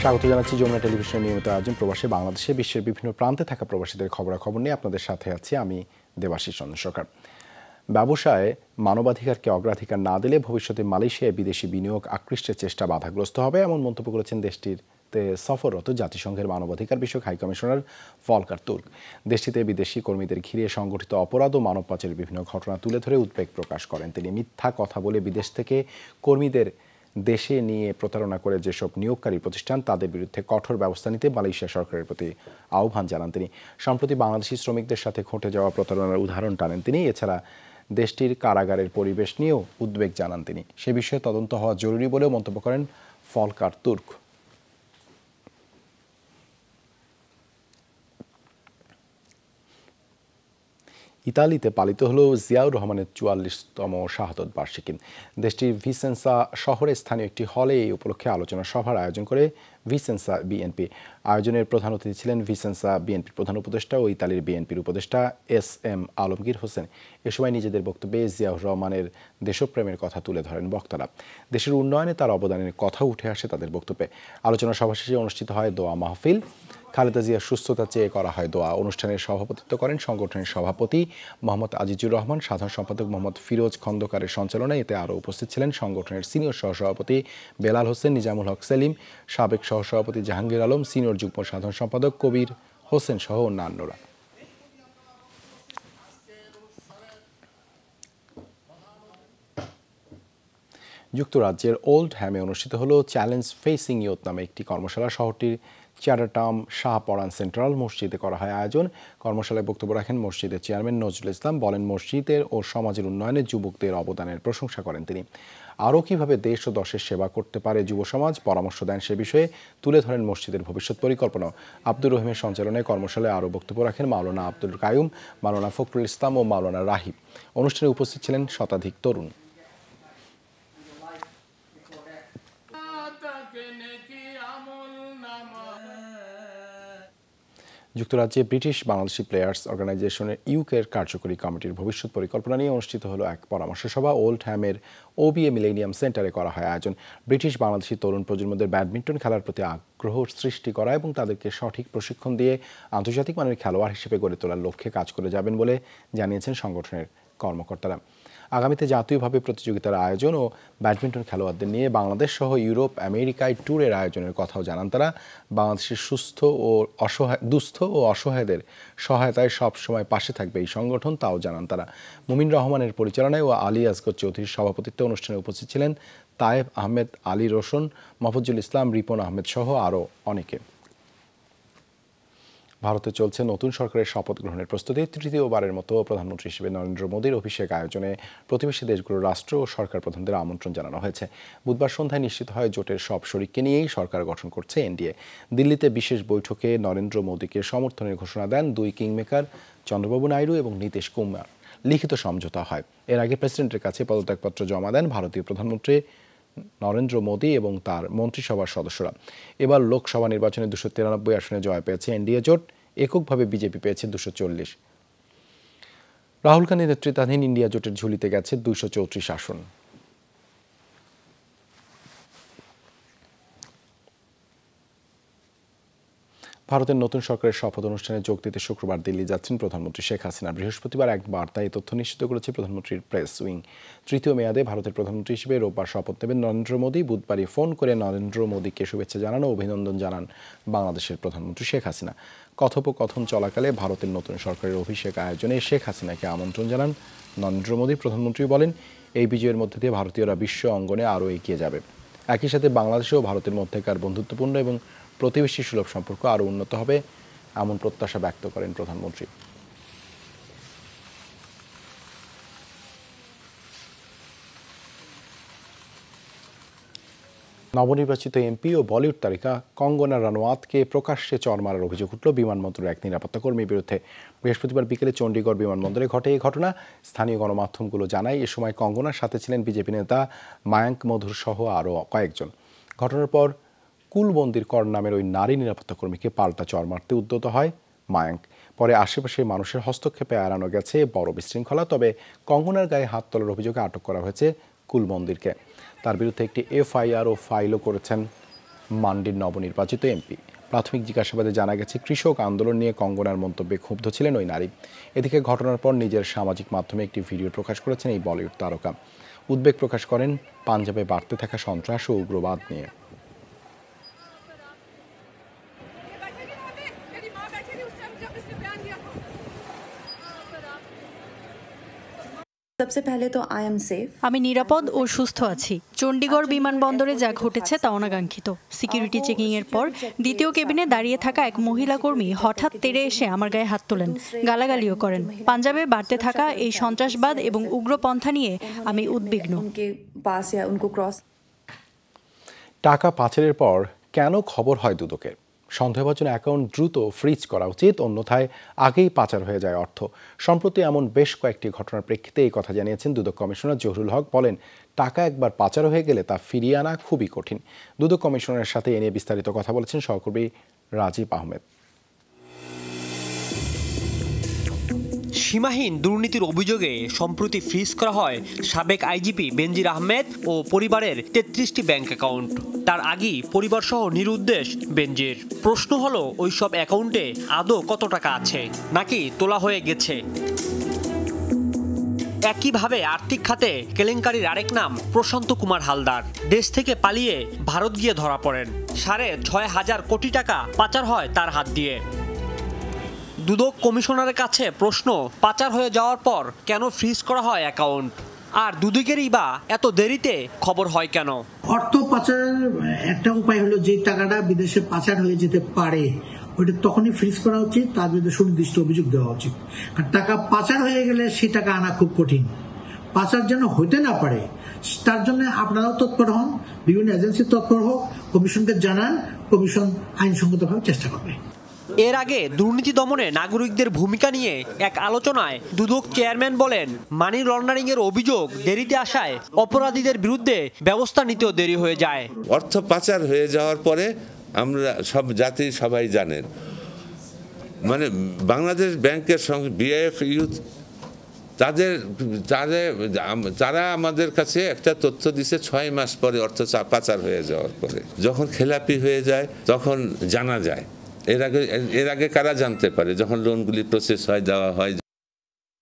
স্বাগত জানাচ্ছি যমুনা টেলিভিশনের নিয়মিত আয়োজন প্রবাসী বাংলাদেশে। বিশ্বের বিভিন্ন প্রান্তে থাকা প্রবাসীদের খবরাখবর নিয়ে আপনাদের সাথে আছি আমি দেবাশিস চন্দ্র সরকার। ব্যবসায় মানবাধিকারকে অগ্রাধিকার না দিলে ভবিষ্যতে মালয়েশিয়ায় বিদেশি বিনিয়োগ আকৃষ্টের চেষ্টা বাধাগ্রস্ত হবে, এমন মন্তব্য করেছেন দেশটিতে সফররত জাতিসংঘের মানবাধিকার বিষয়ক হাই কমিশনার ভলকার তুর্ক। দেশটিতে বিদেশি কর্মীদের ঘিরে সংগঠিত অপরাধ ও মানব পাচারের বিভিন্ন ঘটনা তুলে ধরে উদ্বেগ প্রকাশ করেন তিনি। মিথ্যা কথা বলে বিদেশ থেকে কর্মীদের দেশে নিয়ে প্রতারণা করে যেসব নিয়োগকারী প্রতিষ্ঠান তাদের বিরুদ্ধে কঠোর ব্যবস্থা নিতে মালয়েশিয়া সরকারের প্রতি আহ্বান জানান তিনি। সম্প্রতি বাংলাদেশি শ্রমিকদের সাথে ঘটে যাওয়া প্রতারণার উদাহরণ টানেন তিনি। এছাড়া দেশটির কারাগারের পরিবেশ নিয়েও উদ্বেগ জানান তিনি। সে বিষয়ে তদন্ত হওয়া জরুরি বলেও মন্তব্য করেন ভলকার তুর্ক। ইতালিতে পালিত হল জিয়াউর রহমানের ৪৪তম শাহাদত বার্ষিকী। দেশটির ভিসেন্সা শহরে স্থানীয় একটি হলে এই উপলক্ষে আলোচনা সভার আয়োজন করে ভিসেন্সা বিএনপি। আয়োজনের প্রধান অতিথি ছিলেন ভিসেন্সা বিএনপির প্রধান উপদেষ্টা ও ইতালির বিএনপির উপদেষ্টা এস.এম. আলমগীর হোসেন। এ সময় নিজেদের বক্তব্যে জিয়াউর রহমানের দেশপ্রেমের কথা তুলে ধরেন বক্তারা। দেশের উন্নয়নে তার অবদানের কথা উঠে আসে তাদের বক্তব্যে। আলোচনা সভা শেষে অনুষ্ঠিত হয় দোয়া মাহফিল। খালেদা জিয়ার সুস্থতা চেয়ে করা হয় দোয়া। অনুষ্ঠানের সভাপতিত্ব করেন সংগঠনের সভাপতি মোহাম্মদ আজিজুর রহমান, সাধারণ সম্পাদক মোহাম্মদ ফিরোজ খন্দকারের সঞ্চালনায়। এতে আরও উপস্থিত ছিলেন সংগঠনের সিনিয়র সহসভাপতি বেলাল হোসেন, নিজামুল হক সেলিম, সাবেক সহসভাপতি জাহাঙ্গীর আলম, সিনিয়র যুগ্ম সাধারণ সম্পাদক কবির হোসেন সহ অন্যান্যরা। যুক্তরাজ্যের ওল্ড হ্যামে অনুষ্ঠিত হল চ্যালেঞ্জ ফেসিং ইয়ুথ নামে একটি কর্মশালা। শহরটির চ্যাটারটাউন শাহপরান সেন্ট্রাল মসজিদে করা হয় আয়োজন। কর্মশালায় বক্তব্য রাখেন মসজিদের চেয়ারম্যান নজরুল ইসলাম। বলেন, মসজিদের ও সমাজের উন্নয়নে যুবকদের অবদানের প্রশংসা করেন তিনি। আরও কীভাবে দেশ ও দশের সেবা করতে পারে যুব সমাজ পরামর্শ দেন সে বিষয়ে তুলে ধরেন মসজিদের ভবিষ্যৎ পরিকল্পনা। আব্দুর রহিমের সঞ্চালনায় কর্মশালায় আরও বক্তব্য রাখেন মাওলানা আব্দুল কায়ুম, মাওলানা ফখরুল ইসলাম ও মাওলানা রাহিব। অনুষ্ঠানে উপস্থিত ছিলেন শতাধিক তরুণ। যুক্তরাজ্যে ব্রিটিশ বাংলাদেশি প্লেয়ার্স অর্গানাইজেশনের ইউকের কার্যকরী কমিটির ভবিষ্যৎ পরিকল্পনা নিয়ে অনুষ্ঠিত হলো এক পরামর্শ সভা। ওল্ড হ্যামের ওবিএ মিলেনিয়াম সেন্টারে করা হয় আয়োজন। ব্রিটিশ বাংলাদেশি তরুণ প্রজন্মদের ব্যাডমিন্টন খেলার প্রতি আগ্রহ সৃষ্টি করা এবং তাদেরকে সঠিক প্রশিক্ষণ দিয়ে আন্তর্জাতিক মানের খেলোয়াড় হিসেবে গড়ে তোলার লক্ষ্যে কাজ করে যাবেন বলে জানিয়েছেন সংগঠনের কর্মকর্তারা। আগামীতে জাতীয়ভাবে প্রতিযোগিতার আয়োজন ও ব্যাডমিন্টন খেলোয়াড়দের নিয়ে বাংলাদেশ সহ ইউরোপ, আমেরিকায় ট্যুরের আয়োজনের কথাও জানান তারা। বাংলাদেশের দুস্থ ও অসহায়দের সহায়তায় সবসময় পাশে থাকবে এই সংগঠন, তাও জানান তারা। মুমিন রহমানের পরিচালনায় ও আলী আসগর চৌধুরীর সভাপতিত্বে অনুষ্ঠানে উপস্থিত ছিলেন তায়েব আহমেদ, আলী রোশন, মাহফুজুল ইসলাম, রিপন আহমেদ সহ আরও অনেকে। ভারতে চলছে নতুন সরকারের শপথ গ্রহণের প্রস্তুতি। তৃতীয়বারের মতো প্রধানমন্ত্রী হিসেবে নরেন্দ্র মোদীর অভিষেক আয়োজনে প্রতিবেশী দেশগুলোর রাষ্ট্র ও সরকার প্রধানদের আমন্ত্রণ জানানো হয়েছে। বুধবার সন্ধ্যায় নিশ্চিত হয় জোটের সব শরিককে নিয়েই সরকার গঠন করছে এনডিএ। দিল্লিতে বিশেষ বৈঠকে নরেন্দ্র মোদীকে সমর্থনের ঘোষণা দেন দুই কিংমেকার চন্দ্রবাবু নাইডু এবং নীতিশ কুমার। লিখিত সমঝোতা হয়। এর আগে প্রেসিডেন্টের কাছে পদত্যাগপত্র জমা দেন ভারতীয় প্রধানমন্ত্রী নরেন্দ্র মোদী এবং তার মন্ত্রিসভার সদস্যরা। এবার লোকসভা নির্বাচনে 293 আসনে জয় পেয়েছে এনডিএ জোট। এককভাবে বিজেপি পেয়েছে 240। রাহুল গান্ধী নেতৃত্বাধীন ইন্ডিয়া জোটের ঝুলিতে গেছে 234 আসন। ভারতের নতুন সরকারের শপথ অনুষ্ঠানে যোগ দিতে শুক্রবার দিল্লি যাচ্ছেন প্রধানমন্ত্রী শেখ হাসিনা। বৃহস্পতিবার এক বার্তায় তথ্য নিশ্চিত করেছে প্রধানমন্ত্রীর প্রেস উইং। তৃতীয় মেয়াদে ভারতের প্রধানমন্ত্রী হিসেবে রোববার শপথ নেবেন নরেন্দ্র মোদী। বুধবারই ফোন করে নরেন্দ্র মোদীকে শুভেচ্ছা জানানো ও অভিনন্দন জানান বাংলাদেশের প্রধানমন্ত্রী শেখ হাসিনা। কথোপকথন চলাকালে ভারতের নতুন সরকারের অভিষেক আয়োজনে শেখ হাসিনাকে আমন্ত্রণ জানান নরেন্দ্র মোদী। প্রধানমন্ত্রী বলেন, এই বিজয়ের মধ্যে দিয়ে ভারতীয়রা বিশ্ব অঙ্গনে আরও এগিয়ে যাবে। একই সাথে বাংলাদেশ ও ভারতের মধ্যেকার বন্ধুত্বপূর্ণ এবং প্রতিবেশী সুলভ সম্পর্ক আরও উন্নত হবে, এমন প্রত্যাশা ব্যক্ত করেন প্রধানমন্ত্রী। নবনির্বাচিত এমপি ও বলিউড তারকা কঙ্গনা রানাওয়াতকে প্রকাশ্যে চড় মারার অভিযোগ উঠল বিমানবন্দরের এক নিরাপত্তা কর্মীর বিরুদ্ধে। বৃহস্পতিবার বিকেলে চণ্ডীগড় বিমানবন্দরে ঘটে এই ঘটনা। স্থানীয় গণমাধ্যমগুলো জানায়, এ সময় কঙ্গনার সাথে ছিলেন বিজেপি নেতা মায়াঙ্ক মধুর সহ আরও কয়েকজন। ঘটনার পর কুলবন্দির কর নামের ওই নারী নিরাপত্তা কর্মীকে পাল্টা চড় মারতে উদ্যত হয় মায়াঙ্ক। পরে আশেপাশের মানুষের হস্তক্ষেপে এড়ানো গেছে বড় বিশৃঙ্খলা। তবে কঙ্গনার গায়ে হাত তোলার অভিযোগে আটক করা হয়েছে কুলবন্দিরকে। তার বিরুদ্ধে একটি এফআইআর ও ফাইলও করেছেন মান্ডির নবনির্বাচিত এমপি। প্রাথমিক জিজ্ঞাসাবাদে জানা গেছে, কৃষক আন্দোলন নিয়ে কঙ্গনার মন্তব্যে ক্ষুব্ধ ছিলেন ওই নারী। এদিকে ঘটনার পর নিজের সামাজিক মাধ্যমে একটি ভিডিও প্রকাশ করেছেন এই বলিউড তারকা। উদ্বেগ প্রকাশ করেন পাঞ্জাবে বাড়তে থাকা সন্ত্রাস ও উগ্রবাদ নিয়ে। আমি নিরাপদ ও সুস্থ আছি। চণ্ডীগড় বিমানবন্দরে যা ঘটেছে তা অনাকাঙ্ক্ষিত। সিকিউরিটি চেকিং এর পর দ্বিতীয় কেবিনে দাঁড়িয়ে থাকা এক মহিলা কর্মী হঠাৎ তেড়ে এসে আমার গায়ে হাত তোলেন, গালাগালিও করেন। পাঞ্জাবে বাড়তে থাকা এই সন্ত্রাসবাদ এবং উগ্রপন্থা নিয়ে আমি উদ্বিগ্ন। টাকা পাচারের পর কেন খবর হয় দুদকের? সন্দেহভাজন অ্যাকাউন্ট দ্রুত ফ্রিজ করা উচিত, অন্যথায় আগেই পাচার হয়ে যায় অর্থ। সম্প্রতি এমন বেশ কয়েকটি ঘটনার প্রেক্ষিতে এই কথা জানিয়েছেন দুদক কমিশনার জহুরুল হক। বলেন, টাকা একবার পাচার হয়ে গেলে তা ফিরিয়ে আনা খুবই কঠিন। দুদক কমিশনারের সাথে এ নিয়ে বিস্তারিত কথা বলেছেন সহকর্মী রাজীব আহমেদ। সীমাহীন দুর্নীতির অভিযোগে সম্প্রতি ফ্রিজ করা হয় সাবেক আইজিপি বেনজির আহমেদ ও পরিবারের ৩৩টি ব্যাংক অ্যাকাউন্ট। তার আগেই পরিবারসহ নিরুদ্দেশ বেনজির। প্রশ্ন হলো, ওইসব অ্যাকাউন্টে আদৌ কত টাকা আছে, নাকি তোলা হয়ে গেছে? একইভাবে আর্থিক খাতে কেলেঙ্কারির আরেক নাম প্রশান্ত কুমার হালদার। দেশ থেকে পালিয়ে ভারত গিয়ে ধরা পড়েন। ৬,৫০০ কোটি টাকা পাচার হয় তার হাত দিয়ে। দুদক কমিশনারের কাছে প্রশ্ন, পাচার হয়ে যাওয়ার পর কেন ফ্রিজ করা হয় অ্যাকাউন্ট? আর দুদকেরই বা এত দেরিতে খবর হয় কেন? অর্থ পাচারের একটা উপায় হলো, যে টাকাটা বিদেশে পাচার হয়ে যেতে পারে ওইটা তখনই ফ্রিজ করা উচিত, তার বিরুদ্ধে সুনির্দিষ্ট অভিযোগ দেওয়া উচিত। আর টাকা পাচার হয়ে গেলে সেই টাকা আনা খুব কঠিন। পাচার যেন হইতে না পারে তার জন্য আপনারাও তৎপর হন, বিভিন্ন এজেন্সি তৎপর হোক, কমিশনকে জানান, কমিশন আইনসঙ্গতভাবে চেষ্টা করবে। এর আগে দুর্নীতি দমনে নাগরিকদের ভূমিকা নিয়ে এক আলোচনায় দুদক চেয়ারম্যান বলেন, মানি লন্ডারিং এর অভিযোগ দেরিতে আসায় অপরাধীদের বিরুদ্ধে ব্যবস্থা নিতেও দেরি হয়ে যায়। অর্থ পাচার হয়ে যাওয়ার পরে আমরা সব জাতি সবাই জানেন, মানে বাংলাদেশ ব্যাংকের সঙ্গে বিআইএফ ইউথ তারা আমাদের কাছে একটা তথ্য দিছে, ৬ মাস পরে অর্থ পাচার হয়ে যাওয়ার পরে যখন খেলাপি হয়ে যায় তখন জানা যায়। এর আগে কারা জানতে পারে? যখন লোনগুলি প্রসেস হয়, দেওয়া হয়।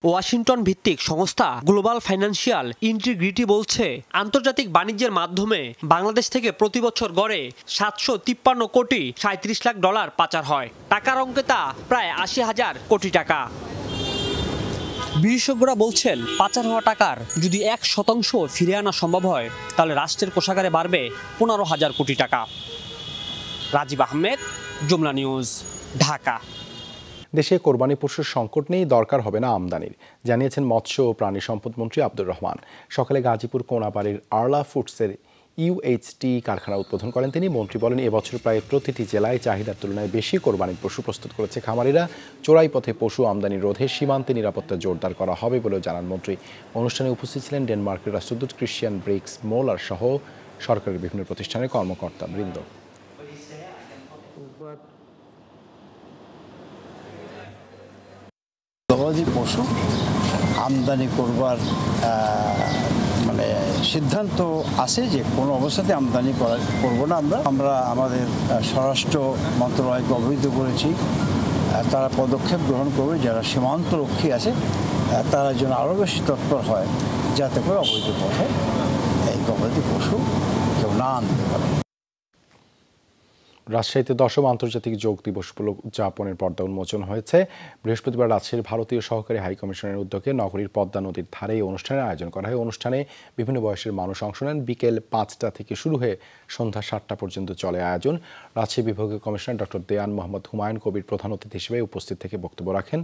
ওয়াশিংটন ভিত্তিক সংস্থা গ্লোবাল ফাইন্যান্সিয়াল ইন্টিগ্রিটি বলছে, আন্তর্জাতিক বাণিজ্যের মাধ্যমে বাংলাদেশ থেকে প্রতি বছর গড়ে ৭৫৩ কোটি ৩৭ লাখ ডলার পাচার হয়। টাকার অঙ্কে তা প্রায় ৮০,০০০ কোটি টাকা। বিশেষজ্ঞরা বলছেন, পাচার হওয়া টাকার যদি ১% ফিরে আনা সম্ভব হয়, তাহলে রাষ্ট্রের কোষাগারে বাড়বে ১৫,০০০ কোটি টাকা। রাজীব আহমেদ, যমুনা নিউজ, ঢাকা। দেশে কোরবানি পশুর সংকট নেই, দরকার হবে না আমদানির, জানিয়েছেন মৎস্য ও প্রাণী সম্পদ মন্ত্রী আব্দুর রহমান। সকালে গাজীপুর কোনাবাড়ির আরলা ফুডসের ইউএইচটি কারখানা উদ্বোধন করেন তিনি। মন্ত্রী বলেন, এবছর প্রায় প্রতিটি জেলায় চাহিদার তুলনায় বেশি কোরবানির পশু প্রস্তুত করেছে খামারিরা। চোরাই পথে পশু আমদানি রোধে সীমান্তে নিরাপত্তা জোরদার করা হবে বলেও জানান মন্ত্রী। অনুষ্ঠানে উপস্থিত ছিলেন ডেনমার্কের রাষ্ট্রদূত ক্রিশ্চিয়ান ব্রিক্স মোলার সহ সরকারের বিভিন্ন প্রতিষ্ঠানের কর্মকর্তা বৃন্দ। গবাদি পশু আমদানি করবার মানে সিদ্ধান্ত আছে যে কোনো অবস্থাতে আমদানি করব না। আমরা আমাদের স্বরাষ্ট্র মন্ত্রণালয়কে অবহিত করেছি, তারা পদক্ষেপ গ্রহণ করবে। যারা সীমান্তরক্ষী আছে তারা যেন আরও বেশি তৎপর হয়, যাতে করে অবৈধ পথে এই গবাদি পশু কেউ না আনতে পারে। রাজশাহীতে 10ম আন্তর্জাতিক যোগ দিবস উদযাপনের পর্দা উন্মোচন হয়েছে। বৃহস্পতিবার রাজশাহীর ভারতীয় সহকারী হাইকমিশনের উদ্যোগে নগরীর পদ্মা নদীর ধারে এই অনুষ্ঠানের আয়োজন করা হয়। অনুষ্ঠানে বিভিন্ন বয়সের মানুষ অংশ নেন। বিকেল 5টা থেকে শুরু হয়ে সন্ধ্যা 7টা পর্যন্ত চলে আয়োজন। রাজশাহী বিভাগীয় কমিশনার ডক্টর দেয়ান মোহাম্মদ হুমায়ুন কবির প্রধান অতিথি হিসেবে উপস্থিত থেকে বক্তব্য রাখেন।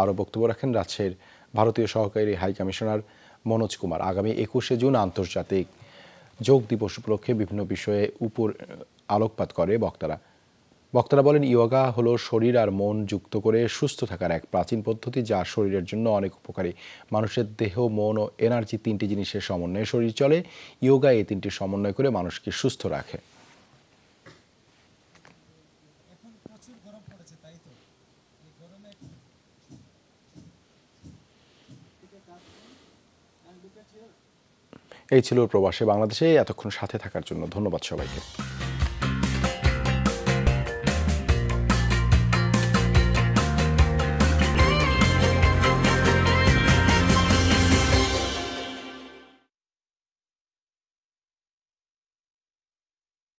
আরও বক্তব্য রাখেন রাজশাহীর ভারতীয় সহকারী হাইকমিশনার মনোজ কুমার। আগামী 21শে জুন আন্তর্জাতিক যোগ দিবস উপলক্ষে বিভিন্ন বিষয়ে আলোকপাত করে বক্তারা বলেন, ইয়োগা হলো শরীর আর মন যুক্ত করে সুস্থ থাকার এক প্রাচীন পদ্ধতি, যা শরীরের জন্য অনেক উপকারী। মানুষের দেহ, মন ও এনার্জি 3টি জিনিসের সমন্বয়ে শরীর চলে। ইয়োগা এই 3টি সমন্বয় করে মানুষকে সুস্থ রাখে। এই ছিল প্রবাসী বাংলাদেশে এতক্ষণ সাথে থাকার জন্য ধন্যবাদ সবাইকে।